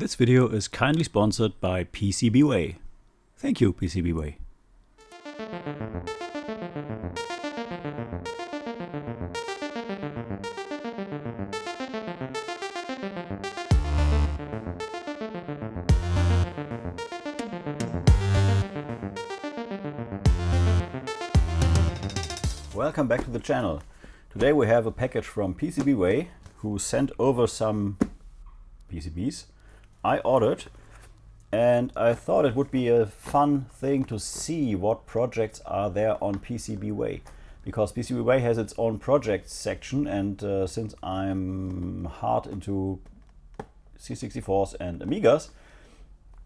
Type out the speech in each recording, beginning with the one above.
This video is kindly sponsored by PCBWay. Thank you, PCBWay. Welcome back to the channel. Today we have a package from PCBWay who sent over some PCBs I ordered, and I thought it would be a fun thing to see what projects are there on PCBWay, because PCBWay has its own projects section, and since I'm hard into C64s and Amigas,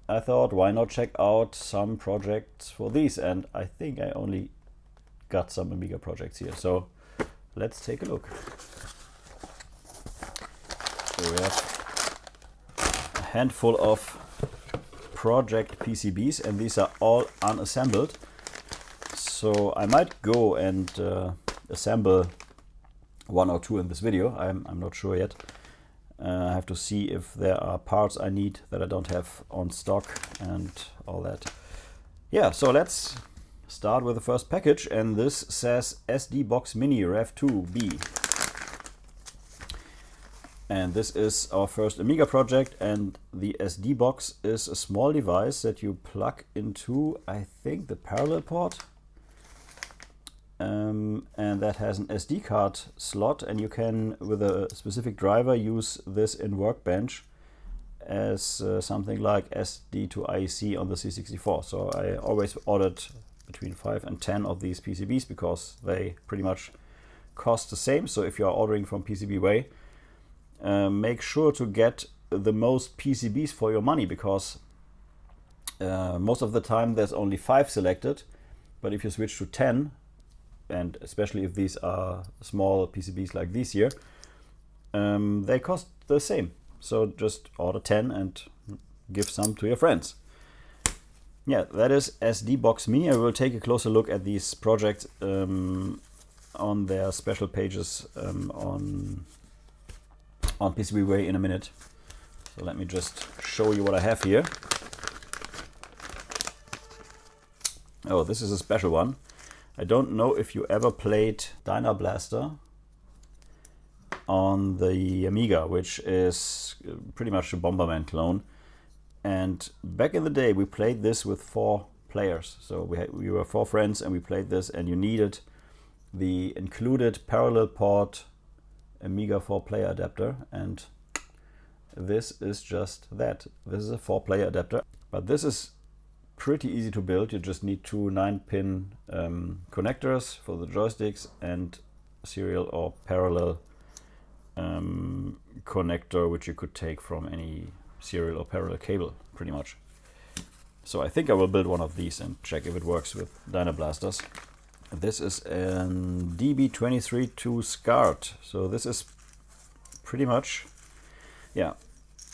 I thought why not check out some projects for these, and I think I only got some Amiga projects here, so let's take a look. So we have a handful of project PCBs, and these are all unassembled, so I might go and assemble one or two in this video. I'm not sure yet. I have to see if there are parts I need that I don't have on stock and all that. Yeah, so let's start with the first package, and this says SD Box Mini Rev2B. And this is our first Amiga project, and the SD box is a small device that you plug into, I think, the parallel port, and that has an SD card slot, and you can, with a specific driver, use this in Workbench as something like SD to IEC on the C64. So I always ordered between 5 and 10 of these PCBs because they pretty much cost the same. So if you are ordering from PCBWay, make sure to get the most PCBs for your money, because most of the time there's only 5 selected, but if you switch to 10, and especially if these are small PCBs like these here, they cost the same. So just order 10 and give some to your friends. Yeah, that is SD Box Mini. I will take a closer look at these projects on their special pages on PCBWay in a minute. So let me just show you what I have here. Oh, this is a special one. I don't know if you ever played Dynablaster on the Amiga, which is pretty much a Bomberman clone. And back in the day, we played this with 4 players. So we were 4 friends, and we played this, and you needed the included parallel port Amiga 4-player adapter, and this is just that. This is a 4-player adapter, but this is pretty easy to build. You just need 2 9-pin connectors for the joysticks and serial or parallel connector, which you could take from any serial or parallel cable, pretty much. So I think I will build one of these and check if it works with Dynablasters. This is a DB23 to SCART. So this is pretty much, yeah.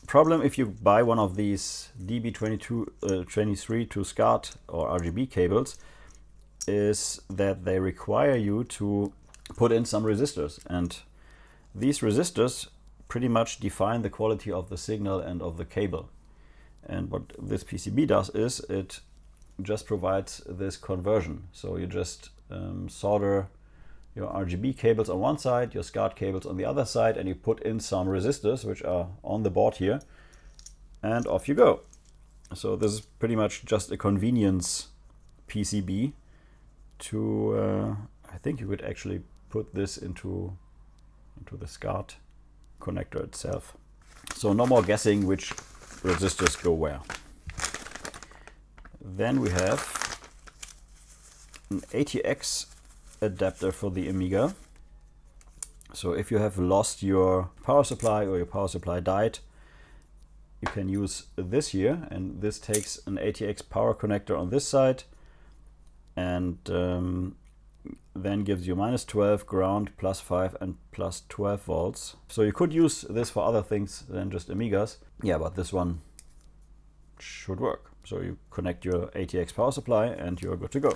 Problem if you buy one of these DB23 to SCART or RGB cables is that they require you to put in some resistors, and these resistors pretty much define the quality of the signal and of the cable. And what this PCB does is it just provides this conversion. So you just solder your RGB cables on one side, your SCART cables on the other side, and you put in some resistors which are on the board here, and off you go. So this is pretty much just a convenience PCB to I think you could actually put this into the SCART connector itself. So no more guessing which resistors go where. Then we have an ATX adapter for the Amiga. So if you have lost your power supply or your power supply died, you can use this here, and this takes an ATX power connector on this side, and then gives you -12 ground, +5 and +12 volts. So you could use this for other things than just Amigas. Yeah, but this one should work. So you connect your ATX power supply and you're good to go.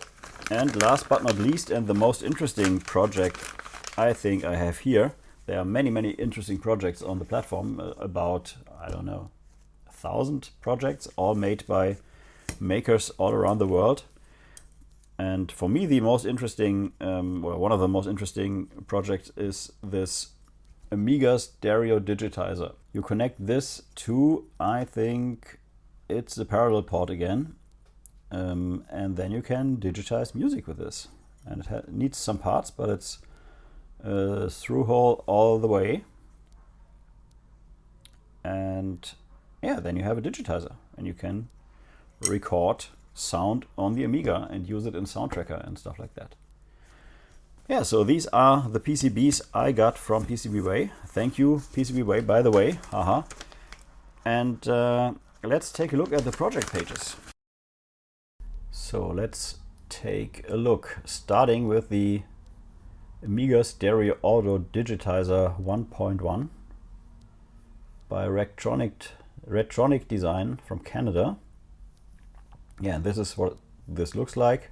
And last but not least, and the most interesting project I think I have here, there are many interesting projects on the platform, about, I don't know, 1,000 projects, all made by makers all around the world. And for me, the most interesting, well, one of the most interesting projects is this Amiga stereo digitizer. You connect this to, I think it's the parallel port again, and then you can digitize music with this. And it needs some parts, but it's through hole all the way. And yeah, then you have a digitizer, and you can record sound on the Amiga and use it in Sound Tracker and stuff like that. Yeah, so these are the PCBs I got from PCBWay. Thank you, PCBWay, by the way. Haha. And let's take a look at the project pages. So let's take a look, starting with the Amiga Stereo Audio Digitizer 1.1 by Retronic Design from Canada. Yeah, this is what this looks like.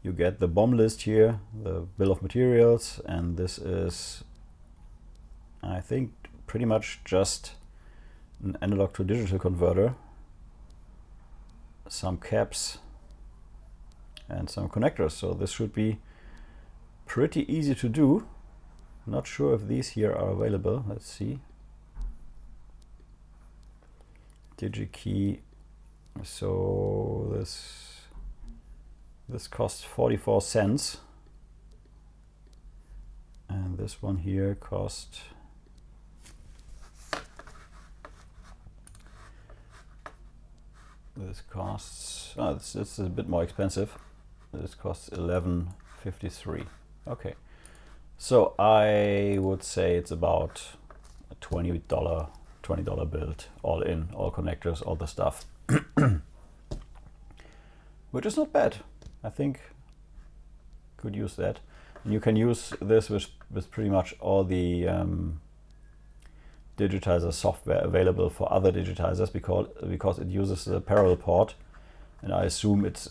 You get the BOM list here, the bill of materials, and this is, I think, pretty much just an analog to digital converter, some caps, and some connectors. So this should be pretty easy to do. Not sure if these here are available. Let's see. DigiKey. So this costs 44 cents, and this one here costs this is a bit more expensive. This costs $11.53. Okay, so I would say it's about a $20 build, all in, all connectors, all the stuff. Which is not bad. I think could use that. And you can use this with pretty much all the digitizer software available for other digitizers, because it uses the parallel port, and I assume it's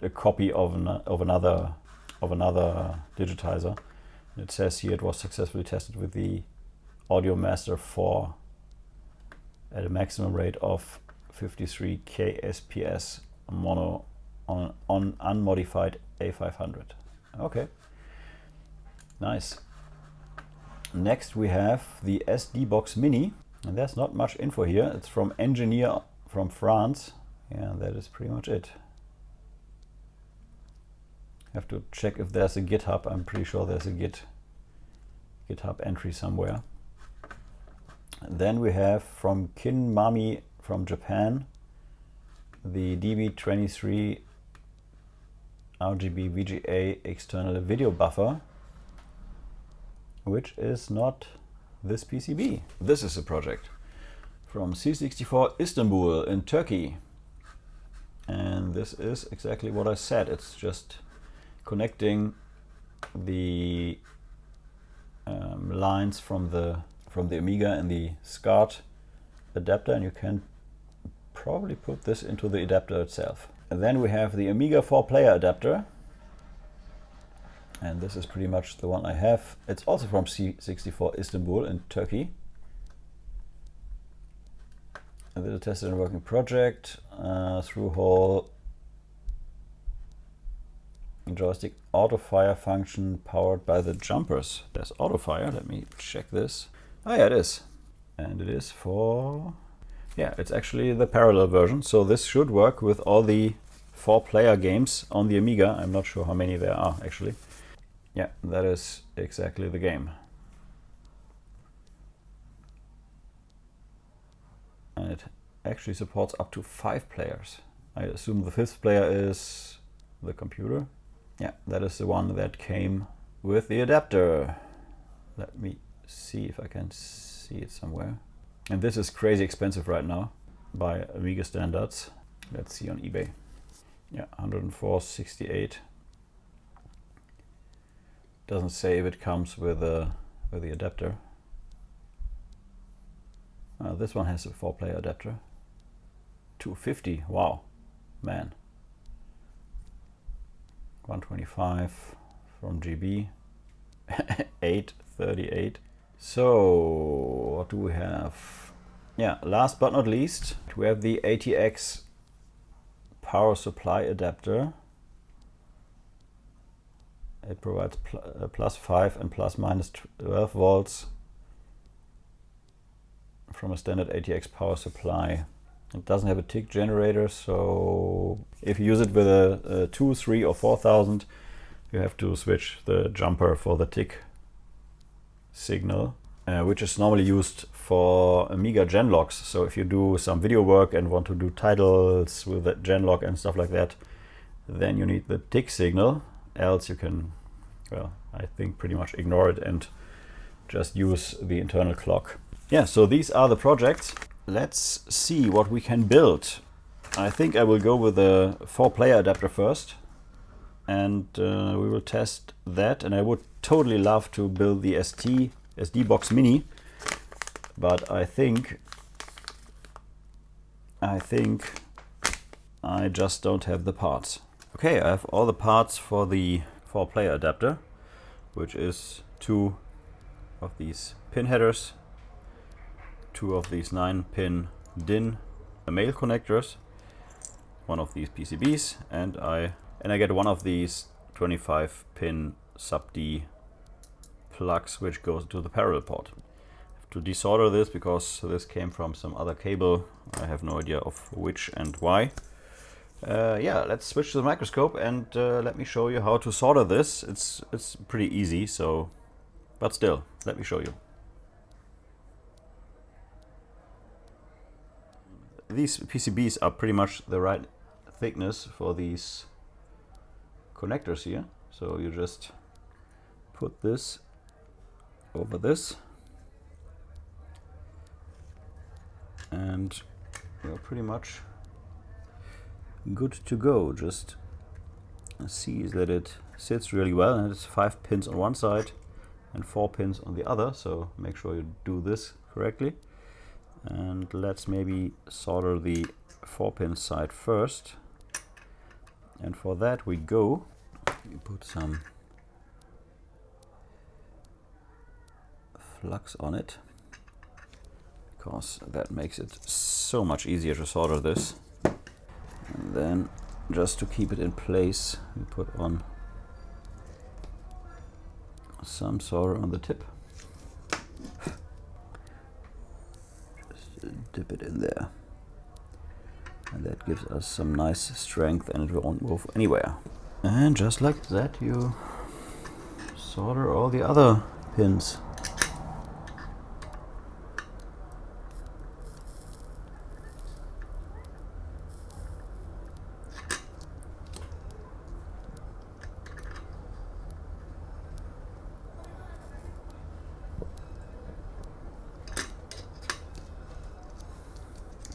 a copy of another digitizer. It says here it was successfully tested with the Audio Master 4 at a maximum rate of 53 kSPS mono on unmodified A500. Okay, nice. Next we have the SD Box Mini, and there's not much info here. It's from Engineer from France. Yeah, that is pretty much it. Have to check if there's a GitHub. I'm pretty sure there's a GitHub entry somewhere. And then we have from Kinmami from Japan the DB23 RGB VGA external video buffer, which is not this PCB. This is a project from C64 Istanbul in Turkey, and this is exactly what I said. It's just connecting the lines from the Amiga and the SCART adapter, and you can probably put this into the adapter itself. And then we have the Amiga 4-player adapter, and this is pretty much the one I have. It's also from C64 Istanbul in Turkey. And this is a tested and working project. Through hole joystick auto fire function powered by the jumpers. There's auto fire. Let me check this. Oh yeah, it is. And it is for, yeah, it's actually the parallel version. So this should work with all the 4-player games on the Amiga. I'm not sure how many there are actually. Yeah, that is exactly the game. And it actually supports up to 5 players. I assume the 5th player is the computer. Yeah, that is the one that came with the adapter. Let me see if I can see it somewhere. And this is crazy expensive right now by Amiga standards. Let's see on eBay. Yeah, 104.68. Doesn't say if it comes with the adapter. This one has a 4-player adapter. 250. Wow, man. 125 from GB. 838. So what do we have? Yeah, last but not least, we have the ATX power supply adapter. It provides plus 5 and plus minus 12 volts from a standard ATX power supply. It doesn't have a tick generator, so if you use it with a 2, 3 or 4000, you have to switch the jumper for the tick signal, which is normally used for Amiga genlogs. So if you do some video work and want to do titles with a genlog and stuff like that, then you need the tick signal, else you can, well, I think pretty much ignore it and just use the internal clock. Yeah, so these are the projects. Let's see what we can build. I think I will go with a 4-player adapter first, and we will test that. And I would totally love to build the SD box mini, but I think I just don't have the parts. Okay, I have all the parts for the 4-player adapter, which is 2 of these pin headers, 2 of these 9-pin DIN male connectors, 1 of these PCBs, and I get 1 of these 25-pin sub-D plugs, which goes to the parallel port. I have to desolder this because this came from some other cable. I have no idea of which and why. Yeah, let's switch to the microscope and let me show you how to solder this. It's pretty easy, so, but still, let me show you. These PCBs are pretty much the right thickness for these connectors here. So you just put this over this and you're pretty much good to go. Just see that it sits really well, and it's 5 pins on one side and 4 pins on the other, so make sure you do this correctly. And let's maybe solder the 4-pin side first. And for that we put some flux on it, because that makes it so much easier to solder this. And then, just to keep it in place, we put on some solder on the tip. Dip it in there, and that gives us some nice strength, and it won't move anywhere. And just like that, you solder all the other pins.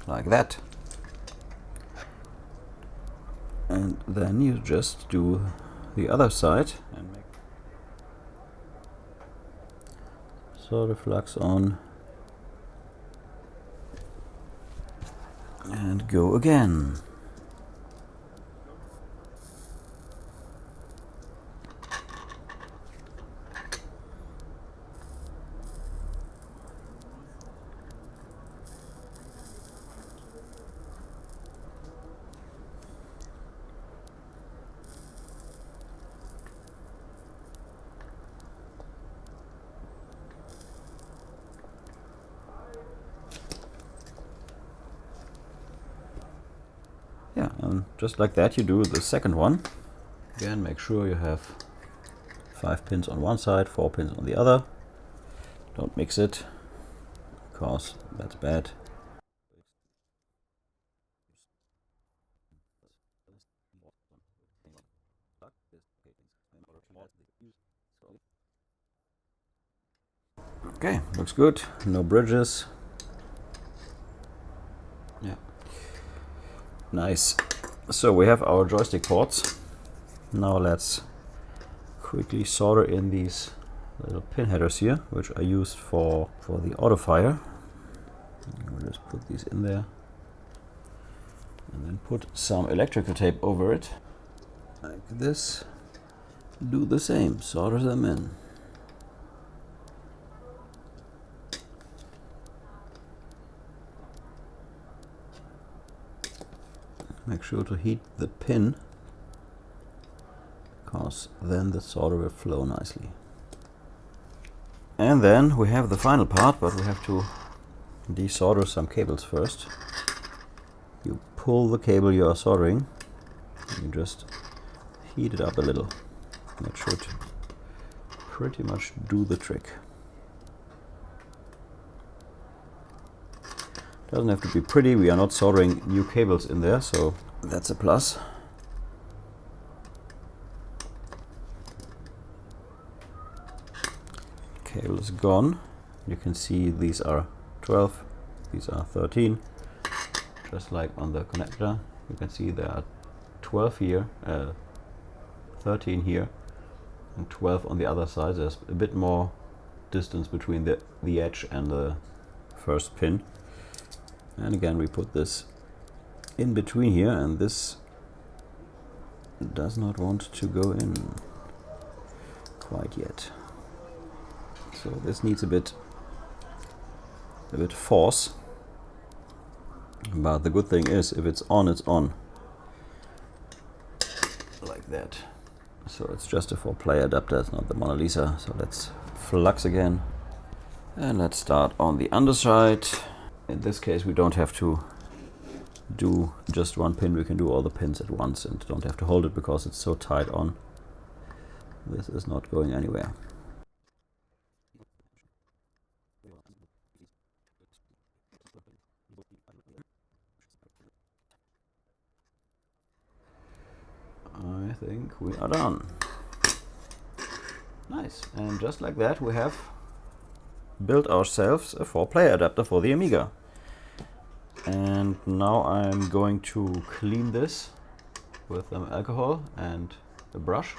Like that. And then you just do the other side and make solder flux on and go again. Yeah, and just like that you do the second one. Again, make sure you have 5 pins on one side, 4 pins on the other. Don't mix it, because that's bad. Okay, looks good. No bridges. Yeah. Nice. So we have our joystick ports. Now let's quickly solder in these little pin headers here, which are used for the auto fire. We'll just put these in there and then put some electrical tape over it like this. Do the same, solder them in. Make sure to heat the pin, because then the solder will flow nicely. And then we have the final part, but we have to desolder some cables first. You pull the cable you are soldering, and you just heat it up a little. That should pretty much do the trick. Doesn't have to be pretty, we are not soldering new cables in there, so that's a plus. Cable is gone. You can see these are 12, these are 13. Just like on the connector, you can see there are 12 here, 13 here, and 12 on the other side. There's a bit more distance between the edge and the first pin. And again, we put this in between here, and this does not want to go in quite yet. So this needs a bit force. But the good thing is, if it's on, it's on. Like that. So it's just a 4-player adapter, it's not the Mona Lisa. So let's flux again. And let's start on the underside. In this case, we don't have to do just one pin, we can do all the pins at once and don't have to hold it because it's so tight on. This is not going anywhere. I think we are done. Nice. And just like that, we have built ourselves a 4-player adapter for the Amiga. And now I'm going to clean this with some alcohol and a brush,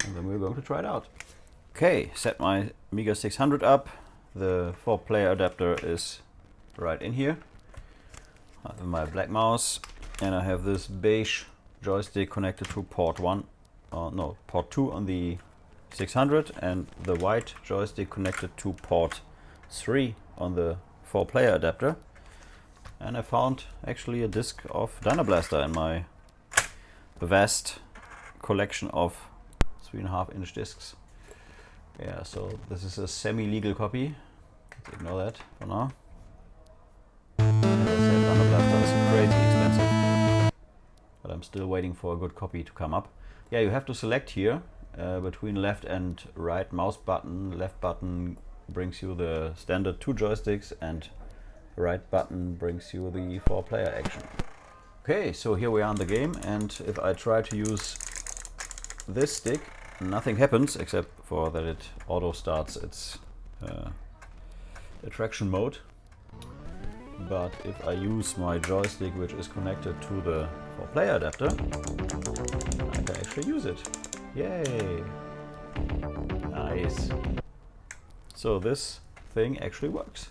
and then we're going to try it out. Okay, set my Amiga 600 up. The 4-player adapter is right in here. I have my black mouse, and I have this beige joystick connected to port 2 on the 600, and the white joystick connected to port 3 on the 4-player adapter. And I found actually a disc of Dynablaster in my vast collection of 3.5-inch discs. Yeah, so this is a semi-legal copy. Let's ignore that for now. As I said, Dynablaster is crazy expensive, but I'm still waiting for a good copy to come up. Yeah, you have to select here between left and right mouse button. Left button brings you the standard 2 joysticks, and right button brings you the 4-player action. Okay, so here we are in the game, and if I try to use this stick, nothing happens except for that it auto starts its attraction mode. But if I use my joystick, which is connected to the 4-player adapter, I can actually use it. Yay! Nice. So this thing actually works,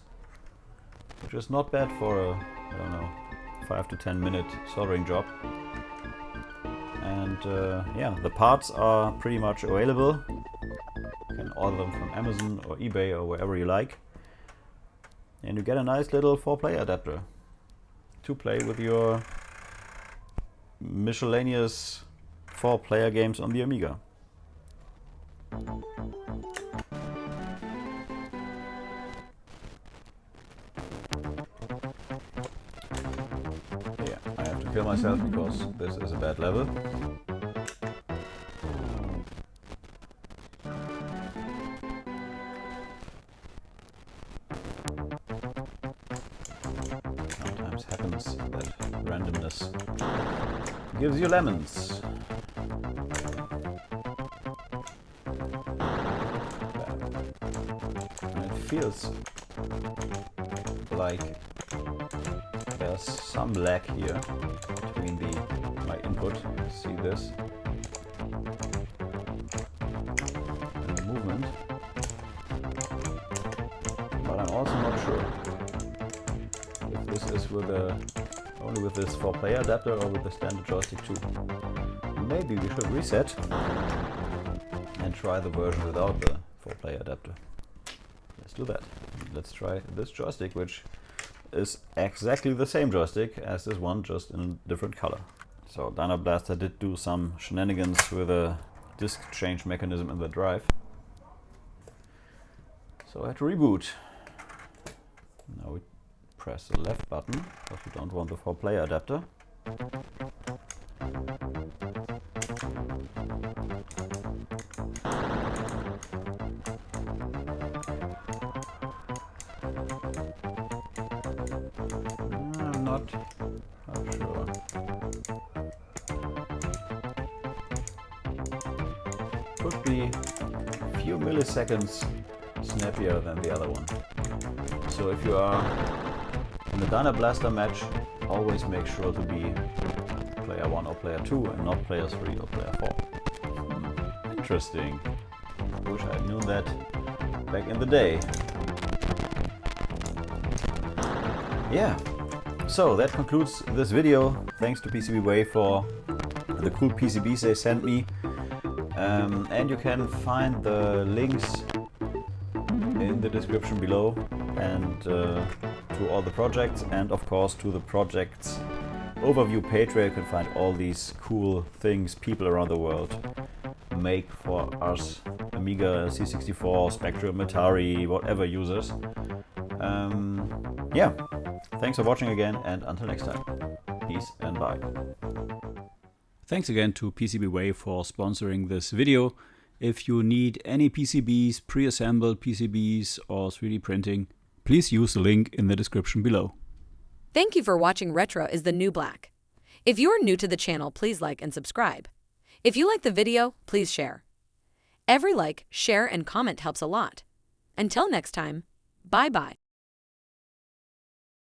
which is not bad for a, I don't know, 5 to 10 minute soldering job. And yeah, the parts are pretty much available. You can order them from Amazon or eBay or wherever you like. And you get a nice little 4-player adapter to play with your miscellaneous 4-player games on the Amiga. Yeah, I have to kill myself because this is a bad level. Sometimes happens that randomness gives you lemons. And it feels like there's some lag here between my input, see this, and the movement, but I'm also not sure if this is with only with this 4-player adapter or with the standard joystick too. Maybe we should reset and try the version without the 4-player adapter. Let's do that. Let's try this joystick, which is exactly the same joystick as this one, just in a different color. So Dynablaster did do some shenanigans with a disk change mechanism in the drive. So I had to reboot. Now we press the left button because we don't want the 4-player adapter. I'm not sure. Could be a few milliseconds snappier than the other one. So if you are in the Dynablaster match, always make sure to be player 1 or player 2 and not player 3 or player 4. Interesting. I wish I knew that back in the day. Yeah, so that concludes this video. Thanks to PCBWay for the cool PCBs they sent me. And you can find the links in the description below, and to all the projects, and of course to the projects overview page where you can find all these cool things people around the world make for us Amiga, C64, Spectrum, Atari, whatever users. Yeah, thanks for watching again, and until next time, peace and bye. Thanks again to PCBWay for sponsoring this video. If you need any PCBs, pre-assembled PCBs or 3D printing, please use the link in the description below. Thank you for watching Retro is the New Black. If you are new to the channel, please like and subscribe. If you like the video, please share. Every like, share, and comment helps a lot. Until next time, bye-bye.